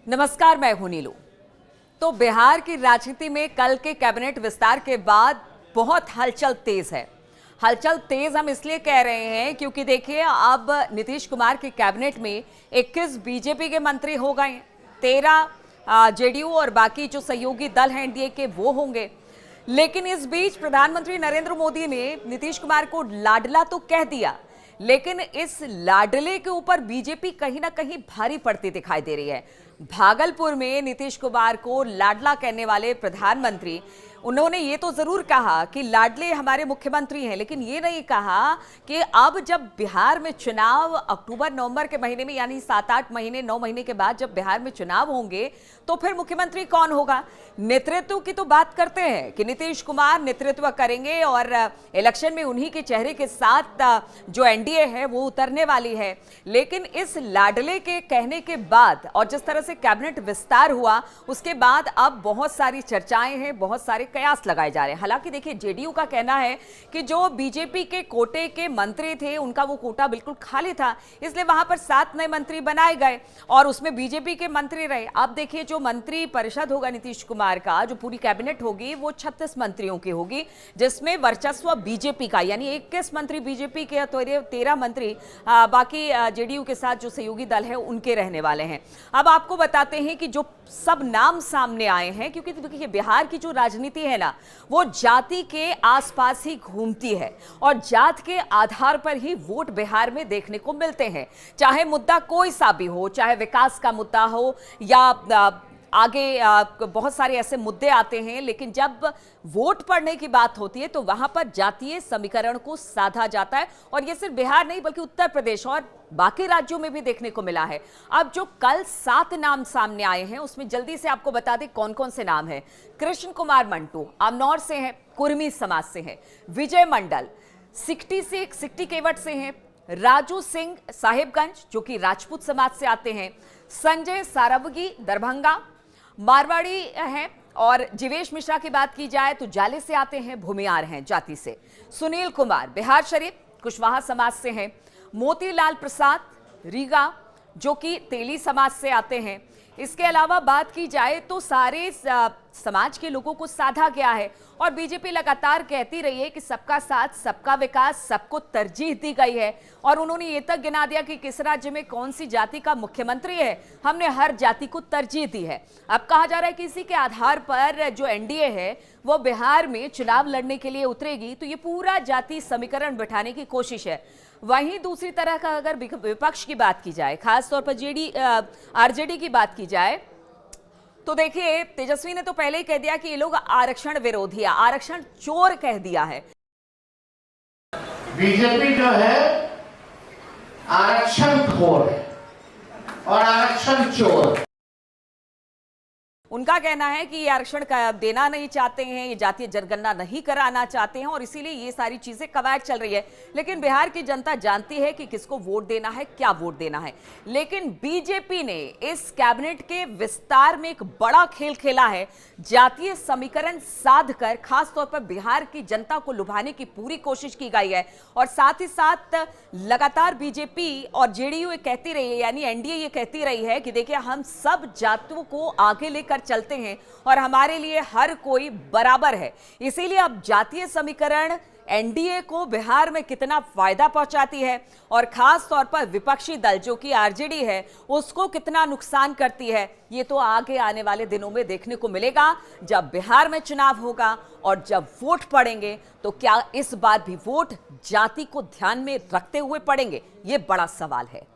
नमस्कार, मैं हूं नीलू। तो बिहार की राजनीति में कल के कैबिनेट विस्तार के बाद बहुत हलचल तेज है। हलचल तेज हम इसलिए कह रहे हैं क्योंकि देखिए, अब नीतीश कुमार की कैबिनेट में 21 बीजेपी के मंत्री हो गए, 13 जेडीयू और बाकी जो सहयोगी दल हैं एनडीए के वो होंगे। लेकिन इस बीच प्रधानमंत्री नरेंद्र मोदी ने नीतीश कुमार को लाडला तो कह दिया, लेकिन इस लाडले के ऊपर बीजेपी कहीं ना कहीं भारी पड़ती दिखाई दे रही है। भागलपुर में नीतीश कुमार को लाडला कहने वाले प्रधानमंत्री, उन्होंने ये तो जरूर कहा कि लाडले हमारे मुख्यमंत्री हैं, लेकिन ये नहीं कहा कि अब जब बिहार में चुनाव अक्टूबर नवंबर के महीने में, यानी 7-8 महीने 9 महीने के बाद जब बिहार में चुनाव होंगे तो फिर मुख्यमंत्री कौन होगा। नेतृत्व की तो बात करते हैं कि नीतीश कुमार नेतृत्व करेंगे और इलेक्शन में उन्हीं के चेहरे के साथ जो एनडीए है वो उतरने वाली है। लेकिन इस लाडले के कहने के बाद और जिस तरह से कैबिनेट विस्तार हुआ उसके बाद अब बहुत सारी चर्चाएं हैं, बहुत सारे कयास लगाए जा रहे हैं। हालांकि देखिए, जेडीयू का कहना है कि जो बीजेपी के कोटे के मंत्री थे उनका वो कोटा बिल्कुल खाली था, इसलिए वहां पर 7 नए मंत्री बनाए गए और उसमें बीजेपी के मंत्री रहे। अब देखिए, जो मंत्री परिषद होगा नीतीश कुमार का, जो पूरी कैबिनेट होगी वो 36 मंत्रियों की होगी, जिसमें वर्चस्व बीजेपी का, यानी 21 मंत्री बीजेपी के, 13 मंत्री बाकी जेडीयू के साथ जो सहयोगी दल है उनके रहने वाले हैं। अब आपको बताते हैं कि जो सब नाम सामने आए हैं, क्योंकि देखिए बिहार की जो राजनीति है ना, वो जाति के आसपास ही घूमती है और जात के आधार पर ही वोट बिहार में देखने को मिलते हैं। चाहे मुद्दा कोई सा भी हो, चाहे विकास का मुद्दा हो या आगे बहुत सारे ऐसे मुद्दे आते हैं, लेकिन जब वोट पड़ने की बात होती है तो वहां पर जातीय समीकरण को साधा जाता है। और ये सिर्फ बिहार नहीं बल्कि उत्तर प्रदेश और बाकी राज्यों में भी देखने को मिला है। अब जो कल 7 नाम सामने आए हैं उसमें जल्दी से आपको बता दें कौन कौन से नाम हैं। कृष्ण कुमार मंटू अमनौर से हैं, कुर्मी समाज से हैं। विजय मंडल सिकटी केवट से हैं। राजू सिंह साहिबगंज जो कि राजपूत समाज से आते हैं। संजय सारवगी दरभंगा मारवाड़ी हैं। और जीवेश मिश्रा की बात की जाए तो जाले से आते हैं, भूमियार हैं जाति से। सुनील कुमार बिहार शरीफ कुशवाहा समाज से हैं। मोतीलाल प्रसाद रीगा जो कि तेली समाज से आते हैं। इसके अलावा बात की जाए तो सारे समाज के लोगों को साधा गया है और बीजेपी लगातार कहती रही है कि सबका साथ सबका विकास, सबको तरजीह दी गई है। और उन्होंने ये तक गिना दिया कि किस राज्य में कौन सी जाति का मुख्यमंत्री है, हमने हर जाति को तरजीह दी है। अब कहा जा रहा है कि इसी के आधार पर जो एनडीए है वो बिहार में चुनाव लड़ने के लिए उतरेगी, तो ये पूरा जाति समीकरण बिठाने की कोशिश है। वहीं दूसरी तरह का अगर विपक्ष की बात की जाए, खासतौर पर आरजेडी की बात की जाए, तो देखिए तेजस्वी ने तो पहले ही कह दिया कि ये लोग आरक्षण विरोधी है, आरक्षण चोर कह दिया है। बीजेपी जो है आरक्षण खोर है और आरक्षण चोर। उनका कहना है कि ये आरक्षण देना नहीं चाहते हैं, ये जातीय जनगणना नहीं कराना चाहते हैं और इसीलिए ये सारी चीजें कवायद चल रही है। लेकिन बिहार की जनता जानती है कि किसको वोट देना है, क्या वोट देना है। लेकिन बीजेपी ने इस कैबिनेट के विस्तार में एक बड़ा खेल खेला है। जातीय समीकरण साध कर खासतौर पर बिहार की जनता को लुभाने की पूरी कोशिश की गई है और साथ ही साथ लगातार बीजेपी और जेडीयू ये कहती रही है, यानी एनडीए ये कहती रही है कि देखिए हम सब जातियों को आगे लेकर चलते हैं और हमारे लिए हर कोई बराबर है। इसीलिए अब जातीय समीकरण एनडीए को बिहार में कितना फायदा पहुंचाती है और खास तौर पर विपक्षी दल जो कि आरजेडी है उसको कितना नुकसान करती है, ये तो आगे आने वाले दिनों में देखने को मिलेगा। जब बिहार में चुनाव होगा और जब वोट पड़ेंगे तो क्या इस बार भी वोट जाति को ध्यान में रखते हुए पड़ेंगे, ये बड़ा सवाल है।